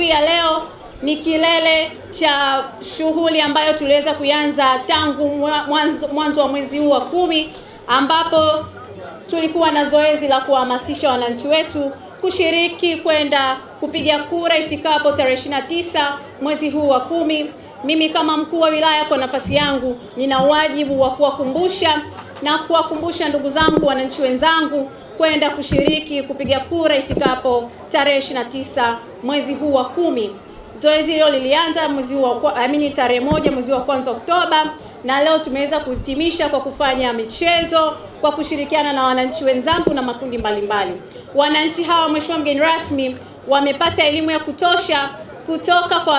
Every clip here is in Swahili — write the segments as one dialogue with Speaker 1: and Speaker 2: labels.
Speaker 1: hii ya leo ni kilele cha shughuli ambayo tuliweza kuanza tangu mwanzo wa mwezi huu wa 10, ambapo tulikuwa na zoezi la kuhamasisha wananchi wetu kushiriki kwenda kupiga kura ifikapo tarehe 29 mwezi huu wa 10. Mimi kama mkuu wa wilaya kwa nafasi yangu nina wajibu wa kuwakumbusha ndugu zangu, wananchi wenzangu kwenda kushiriki kupiga kura ifikapo tarehe 29 mwezi huu wa 10. Zoezi hilo lilianza tarehe 1 mwezi wa 1 Oktoba, na leo tumeweza kuhitimisha kwa kufanya michezo kwa kushirikiana na wananchi wenzangu na makundi mbalimbali. Wananchi hawa, Mheshimiwa mgeni rasmi, wamepata elimu ya kutosha kutoka kwa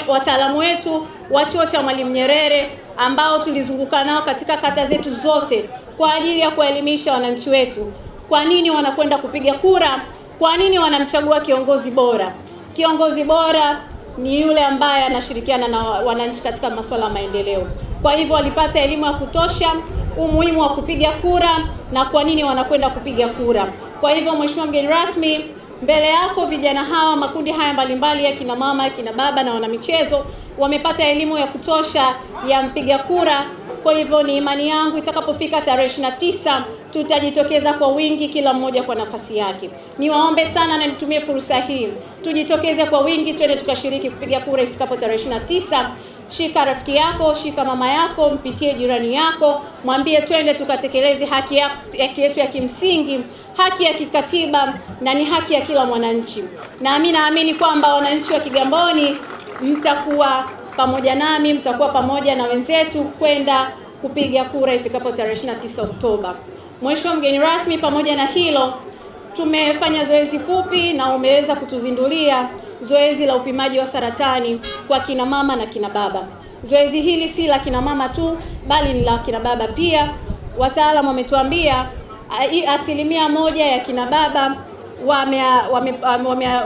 Speaker 1: wataalamu wetu wa Chuo cha Mwalimu Nyerere ambao tulizunguka nao katika kata zetu zote kwa ajili ya kuelimisha wananchi wetu kwa nini wanakwenda kupiga kura, kwa nini wanamchagua kiongozi bora. Kiongozi bora ni yule ambaye anashirikiana na wananchi katika masuala ya maendeleo. Kwa hivyo walipata elimu ya kutosha umuhimu wa kupiga kura na kwa nini wanakwenda kupiga kura. Kwa hivyo Mheshimiwa mgeni rasmi, mbele yako vijana hawa, makundi haya mbalimbali ya kina mama, kina baba na wanamichezo wamepata elimu ya kutosha ya mpiga kura. Kwa hivyo ni imani yangu itakapofika tarehe 29 tutajitokeza kwa wingi, kila mmoja kwa nafasi yake. Niwaombe sana na nitumie fursa hii, tujitokeze kwa wingi, twende tukashiriki kupiga kura ifikapo tarehe 29. Shika rafiki yako, shika mama yako, mpitie jirani yako, mwambie twende tukatekeleze haki yetu ya kimsingi, haki ya kikatiba na ni haki ya kila mwananchi. Na mimi naamini kwamba wananchi wa Kigamboni mtakuwa pamoja nami, mtakuwa pamoja na wenzetu kwenda kupiga kura ifikapo tarehe 29 Oktoba. Mheshimiwa mgeni rasmi, pamoja na hilo tumefanya zoezi fupi na umeweza kutuzindulia zoezi la upimaji wa saratani kwa kina mama na kina baba. Zoezi hili si la kina mama tu bali ni la kina baba pia. Wataalamu wametuambia 1% ya kina baba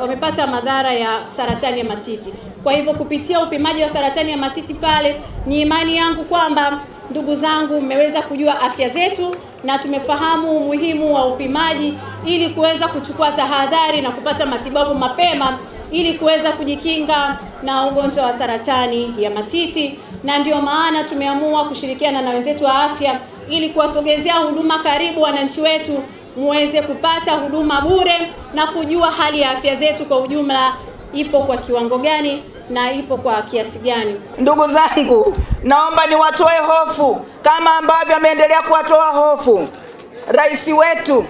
Speaker 1: wamepata madhara ya saratani ya matiti. Kwa hivyo kupitia upimaji wa saratani ya matiti pale, ni imani yangu kwamba ndugu zangu mmeweza kujua afya zetu na tumefahamu umuhimu wa upimaji ili kuweza kuchukua tahadhari na kupata matibabu mapema ili kuweza kujikinga na ugonjwa wa saratani ya matiti. Na ndio maana tumeamua kushirikiana na wenzetu wa afya ili kuwasogezea huduma karibu wananchi wetu, muweze kupata huduma bure na kujua hali ya afya zetu kwa ujumla ipo kwa kiwango gani na ipo kwa kiasi gani.
Speaker 2: Ndugu zangu, naomba niwatoe hofu kama ambavyo ameendelea kuwatoa hofu Rais wetu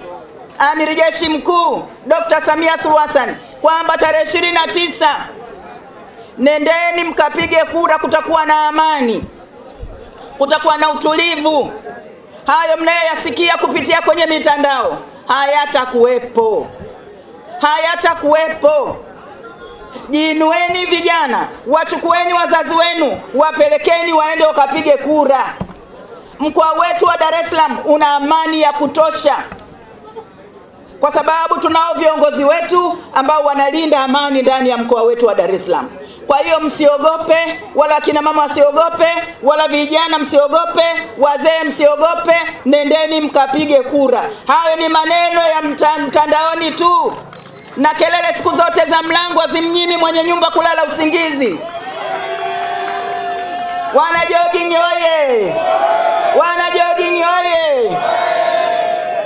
Speaker 2: Amiri Jeshi Mkuu Dr. Samia Suluhu Hassan kwamba tarehe 29 nendeni mkapige kura, kutakuwa na amani, kutakuwa na utulivu. Hayo mnayoyasikia kupitia kwenye mitandao hayatakuwepo. Hayatakuwepo. Jiinueni vijana, wachukueni wazazi wenu, wapelekeni waende wakapige kura. Mkoa wetu wa Dar es Salaam una amani ya kutosha kwa sababu tunao viongozi wetu ambao wanalinda amani ndani ya mkoa wetu wa Dar es Salaam. Kwa hiyo msiogope, wala kina mama msiogope, wala vijana msiogope, wazee msiogope, nendeni mkapige kura. Hayo ni maneno ya mtandaoni tu, na kelele siku zote za mlango zimnyimi mwenye nyumba kulala usingizi. Wana jogging oye! Wana jogging oye!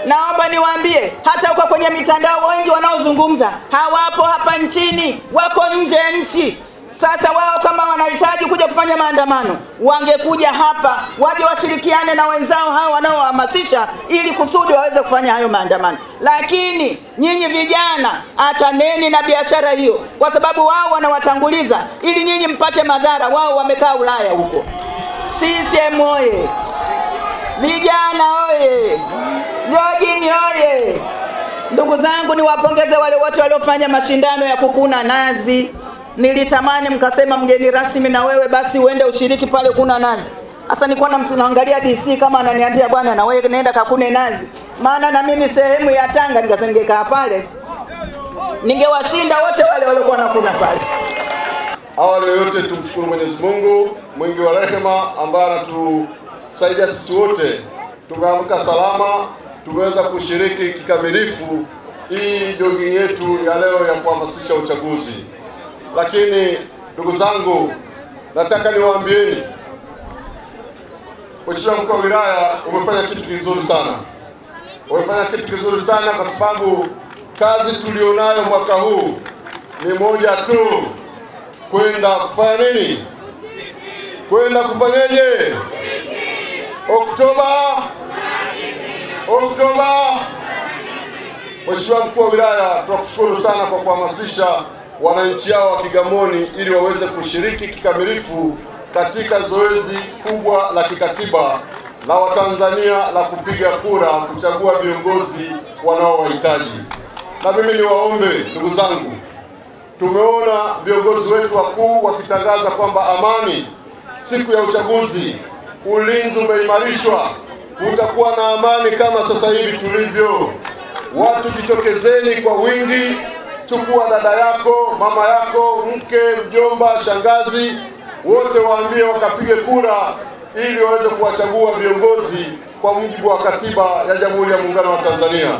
Speaker 2: Naomba niwaambie, hata uko kwenye mitandao wengi wanaozungumza hawapo hapa nchini, wako nje ya nchi. Sasa wao kama wanahitaji kuja kufanya maandamano, wangekuja hapa, waje washirikiane na wenzao hao wanaohamasisha ili kusudi waweze kufanya hayo maandamano. Lakini nyinyi vijana, achaneni na biashara hiyo, kwa sababu wao wanawatanguliza ili nyinyi mpate madhara. Wao wamekaa Ulaya huko. CCM oye! Vijana oye! Jogging oye! Ndugu zangu, niwapongeze wale wote waliofanya mashindano ya kukuna nazi. Nilitamani mkasema mgeni rasmi na wewe basi uende ushiriki pale kuna nazi. Sasa nilikuwa namwangalia DC kama ananiambia bwana na wewe nenda kakune nazi. Maana na mimi sehemu ya Tanga nikasema ningekaa pale, ningewashinda wote wale waliokuwa nakuna pale.
Speaker 3: Awali yote tumshukuru Mwenyezi Mungu mwingi wa rehema ambaye anatusaidia sisi wote tumeamka salama, tumeweza kushiriki kikamilifu hii jogging yetu ya leo ya kuhamasisha uchaguzi. Lakini ndugu zangu, nataka niwaambieni, Mheshimiwa Mkuu wa Wilaya, umefanya kitu kizuri sana. Umefanya kitu kizuri sana kwa sababu kazi tulionayo mwaka huu ni moja tu, kwenda kufanya nini? Kwenda kufanyeje? Oktoba. Mheshimiwa Mkuu wa Wilaya, tunakushukuru sana kwa kuhamasisha wananchi hao wa Kigamboni ili waweze kushiriki kikamilifu katika zoezi kubwa la kikatiba la Watanzania la kupiga kura kuchagua viongozi wanaowahitaji. Na mimi niwaombe ndugu zangu, tumeona viongozi wetu wakuu wakitangaza kwamba amani siku ya uchaguzi, ulinzi umeimarishwa, utakuwa na amani kama sasa hivi tulivyo. Watu jitokezeni kwa wingi, chukua dada yako, mama yako, mke, mjomba, shangazi, wote waambie wakapige kura ili waweze kuwachagua viongozi kwa mujibu wa katiba ya Jamhuri ya Muungano wa Tanzania.